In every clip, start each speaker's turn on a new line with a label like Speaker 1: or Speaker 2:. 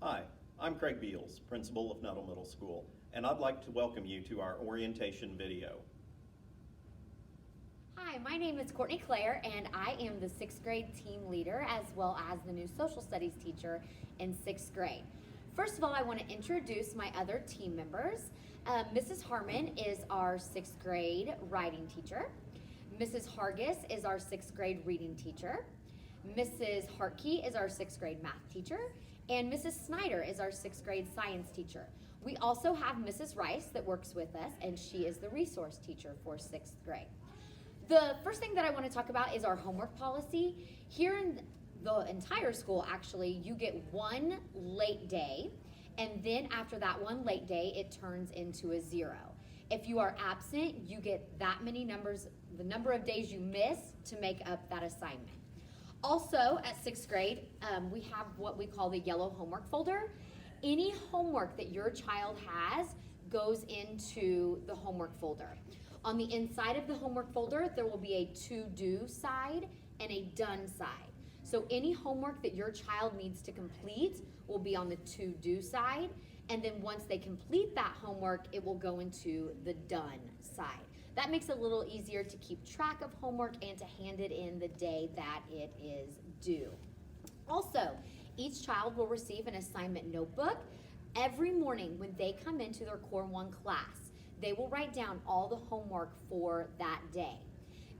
Speaker 1: Hi, I'm Craig Beals, principal of Nuttall Middle School, and I'd like to welcome you to our orientation video.
Speaker 2: Hi, my name is Courtney Clare, and I am the 6th grade team leader as well as the new social studies teacher in 6th grade. First of all, I want to introduce my other team members. Mrs. Harmon is our 6th grade writing teacher. Mrs. Hargis is our 6th grade reading teacher. Mrs. Hartkey is our 6th grade math teacher. And Mrs. Snyder is our 6th grade science teacher. We also have Mrs. Rice that works with us, and she is the resource teacher for 6th grade. The first thing that I want to talk about is our homework policy. Here in the entire school, actually, you get one late day, and then after that one late day, it turns into a 0. If you are absent, you get that many numbers, the number of days you miss to make up that assignment. Also, at 6th grade, we have what we call the yellow homework folder. Any homework that your child has goes into the homework folder. On the inside of the homework folder, there will be a to-do side and a done side. So any homework that your child needs to complete will be on the to-do side, and then once they complete that homework, it will go into the done side. That makes it a little easier to keep track of homework and to hand it in the day that it is due. Also, each child will receive an assignment notebook. Every morning when they come into their Core 1 class, they will write down all the homework for that day.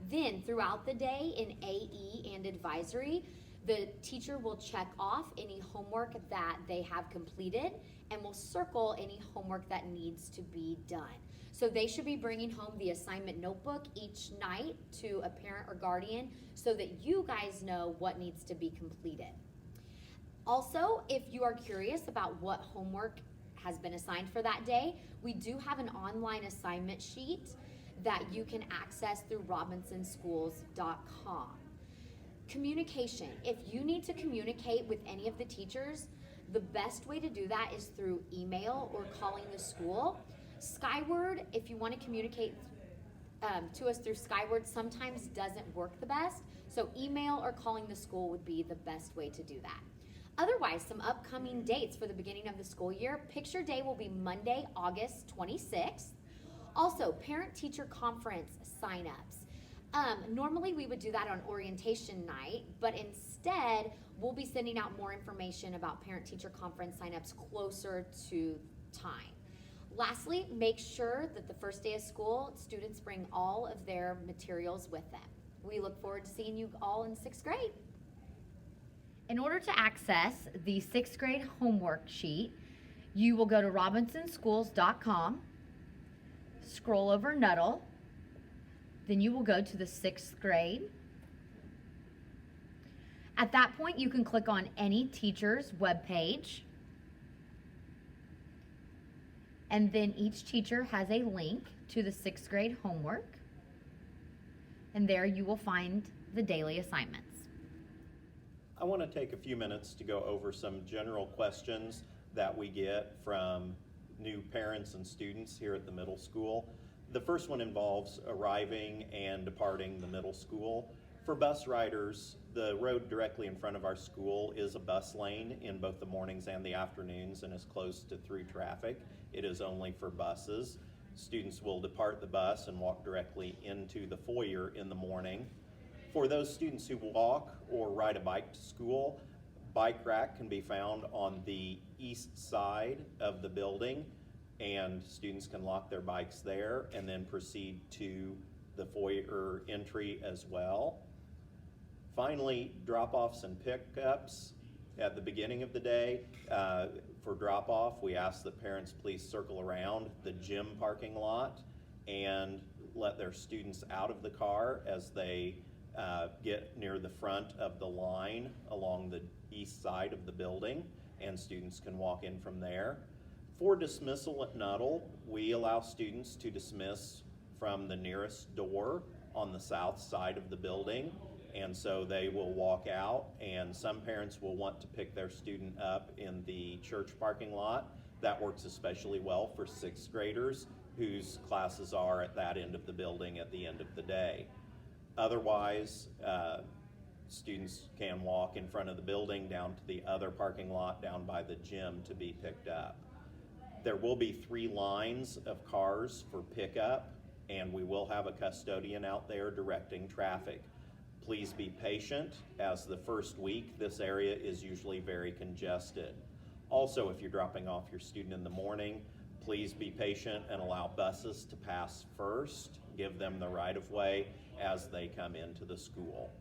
Speaker 2: Then throughout the day in AE and advisory, the teacher will check off any homework that they have completed and will circle any homework that needs to be done. So they should be bringing home the assignment notebook each night to a parent or guardian so that you guys know what needs to be completed. Also, if you are curious about what homework has been assigned for that day, we do have an online assignment sheet that you can access through robinsonschools.com. Communication. If you need to communicate with any of the teachers, the best way to do that is through email or calling the school. Skyward, if you want to communicate to us through Skyward, sometimes doesn't work the best. So email or calling the school would be the best way to do that. Otherwise, some upcoming dates for the beginning of the school year. Picture Day will be Monday, August 26th. Also, parent-teacher conference sign-ups. Normally we would do that on orientation night, but instead we'll be sending out more information about parent-teacher conference sign-ups closer to time. Lastly, make sure that the first day of school, students bring all of their materials with them. We look forward to seeing you all in 6th grade. In order to access the 6th grade homework sheet, you will go to robinsonschools.com, scroll over Nuttall, then you will go to the 6th grade. At that point, you can click on any teacher's webpage, and then each teacher has a link to the 6th grade homework, and there you will find the daily assignments.
Speaker 1: I want to take a few minutes to go over some general questions that we get from new parents and students here at the middle school. The first one involves arriving and departing the middle school. For bus riders, the road directly in front of our school is a bus lane in both the mornings and the afternoons and is closed to through traffic. It is only for buses. Students will depart the bus and walk directly into the foyer in the morning. For those students who walk or ride a bike to school, bike rack can be found on the east side of the building, and students can lock their bikes there and then proceed to the foyer entry as well. Finally, drop-offs and pickups at the beginning of the day. For drop-off, we ask that parents please circle around the gym parking lot and let their students out of the car as they get near the front of the line along the east side of the building, and students can walk in from there. For dismissal at Nuttall, we allow students to dismiss from the nearest door on the south side of the building, and so they will walk out, and some parents will want to pick their student up in the church parking lot. That works especially well for 6th graders whose classes are at that end of the building at the end of the day. Otherwise, Students can walk in front of the building down to the other parking lot down by the gym to be picked up. There will be 3 lines of cars for pickup, and we will have a custodian out there directing traffic. Please be patient, as the first week this area is usually very congested. Also, if you're dropping off your student in the morning, please be patient and allow buses to pass first. Give them the right of way as they come into the school.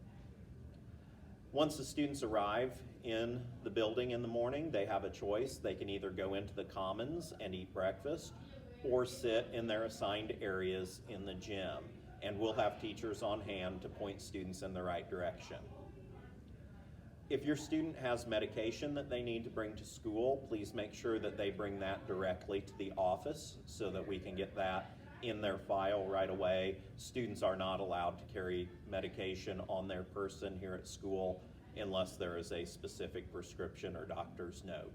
Speaker 1: Once the students arrive in the building in the morning, they have a choice. They can either go into the commons and eat breakfast or sit in their assigned areas in the gym. And we'll have teachers on hand to point students in the right direction. If your student has medication that they need to bring to school, please make sure that they bring that directly to the office so that we can get that in their file right away. Students are not allowed to carry medication on their person here at school unless there is a specific prescription or doctor's note.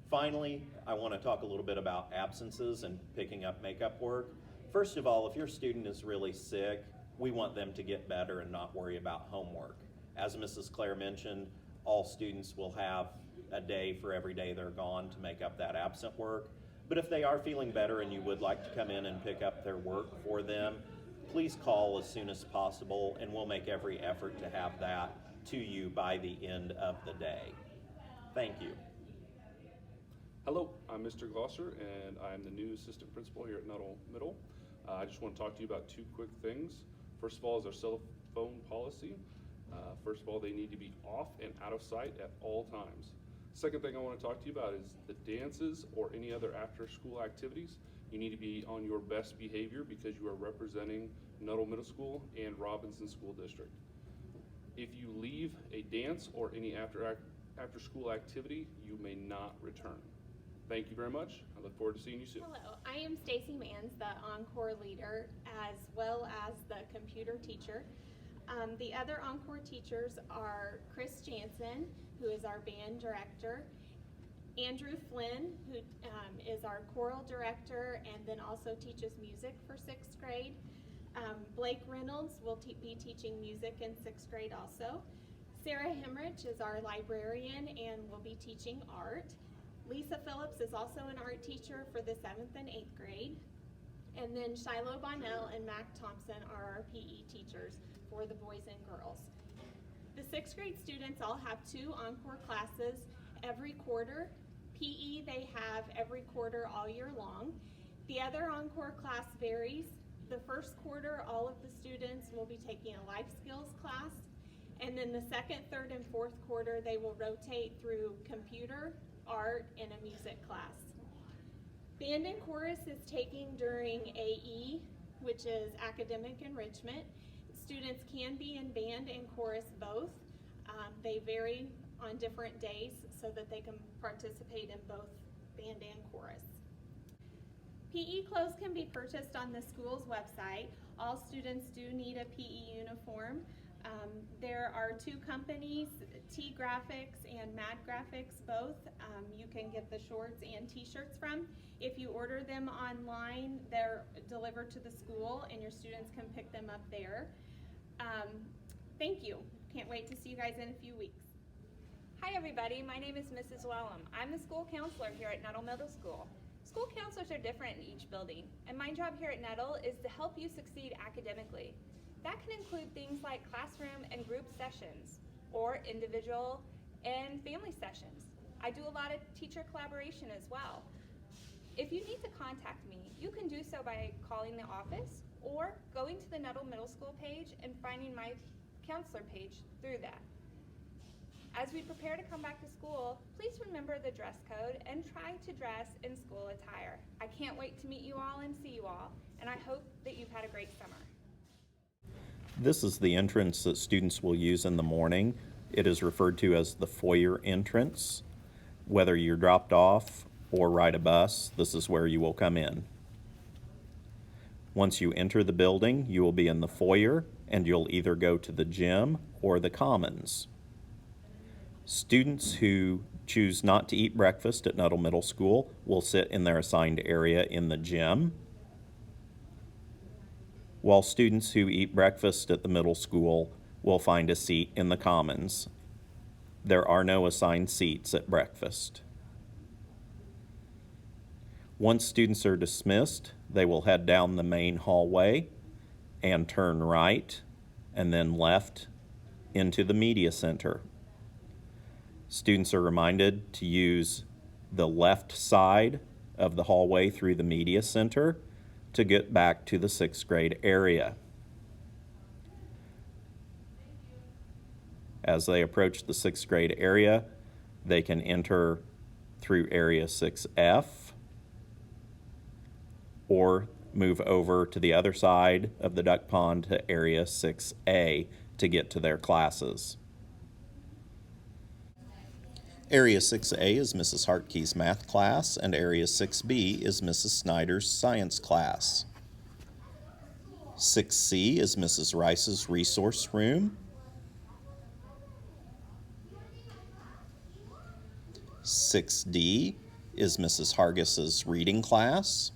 Speaker 1: Finally, I want to talk a little bit about absences and picking up makeup work. First of all, if your student is really sick, we want them to get better and not worry about homework. As Mrs. Claire mentioned, all students will have a day for every day they're gone to make up that absent work. But if they are feeling better and you would like to come in and pick up their work for them, please call as soon as possible, and we'll make every effort to have that to you by the end of the day. Thank you.
Speaker 3: Hello, I'm Mr. Glosser, and I'm the new assistant principal here at Nuttall Middle. I just want to talk to you about 2 quick things. First of all is our cell phone policy. First of all, they need to be off and out of sight at all times. Second thing I want to talk to you about is the dances or any other after-school activities. You need to be on your best behavior because you are representing Nuttall Middle School and Robinson School District. If you leave a dance or any after-school activity, you may not return. Thank you very much. I look forward to seeing you soon.
Speaker 4: Hello, I am Stacy Manns, the Encore leader, as well as the computer teacher. The other Encore teachers are Chris Jansen, who is our band director, Andrew Flynn, who is our choral director and then also teaches music for 6th grade. Blake Reynolds will be teaching music in 6th grade also. Sarah Hemrich is our librarian and will be teaching art. Lisa Phillips is also an art teacher for the 7th and 8th grade. And then Shiloh Bonnell and Mac Thompson are our PE teachers for the boys and girls. The 6th grade students all have 2 Encore classes every quarter. PE they have every quarter all year long. The other Encore class varies. The first quarter, all of the students will be taking a life skills class. And then the 2nd, 3rd, and 4th quarter, they will rotate through computer, art, and a music class. Band and chorus is taking during AE, which is academic enrichment. Students can be in band and chorus both. They vary on different days so that they can participate in both band and chorus. PE clothes can be purchased on the school's website. All students do need a PE uniform. There are 2 companies, T Graphics and Mad Graphics, both. You can get the shorts and t-shirts from. If you order them online, they're delivered to the school and your students can pick them up there. Thank you. Can't wait to see you guys in a few weeks.
Speaker 5: Hi everybody, my name is Mrs. Wellham. I'm the school counselor here at Nuttall Middle School. School counselors are different in each building, and my job here at Nuttall is to help you succeed academically. That can include things like classroom and group sessions, or individual and family sessions. I do a lot of teacher collaboration as well. If you need to contact me, you can do so by calling the office or going to the Nuttall Middle School page and finding my counselor page through that. As we prepare to come back to school, please remember the dress code and try to dress in school attire. I can't wait to meet you all and see you all, and I hope that you've had a great summer.
Speaker 1: This is the entrance that students will use in the morning. It is referred to as the foyer entrance. Whether you're dropped off or ride a bus, this is where you will come in. Once you enter the building, you will be in the foyer, and you'll either go to the gym or the commons. Students who choose not to eat breakfast at Nuttall Middle School will sit in their assigned area in the gym, while students who eat breakfast at the middle school will find a seat in the Commons. There are no assigned seats at breakfast. Once students are dismissed, they will head down the main hallway and turn right and then left into the media center. Students are reminded to use the left side of the hallway through the media center to get back to the 6th grade area. As they approach the 6th grade area, they can enter through area 6F or move over to the other side of the duck pond to area 6A to get to their classes. Area 6A is Mrs. Hartkey's math class, and Area 6B is Mrs. Snyder's science class. 6C is Mrs. Rice's resource room. 6D is Mrs. Hargis's reading class.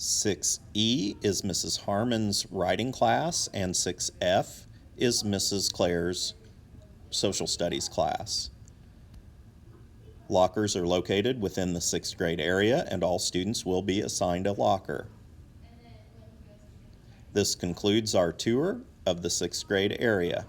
Speaker 1: 6E is Mrs. Harmon's writing class, and 6F is Mrs. Claire's social studies class. Lockers are located within the 6th grade area, and all students will be assigned a locker. This concludes our tour of the 6th grade area.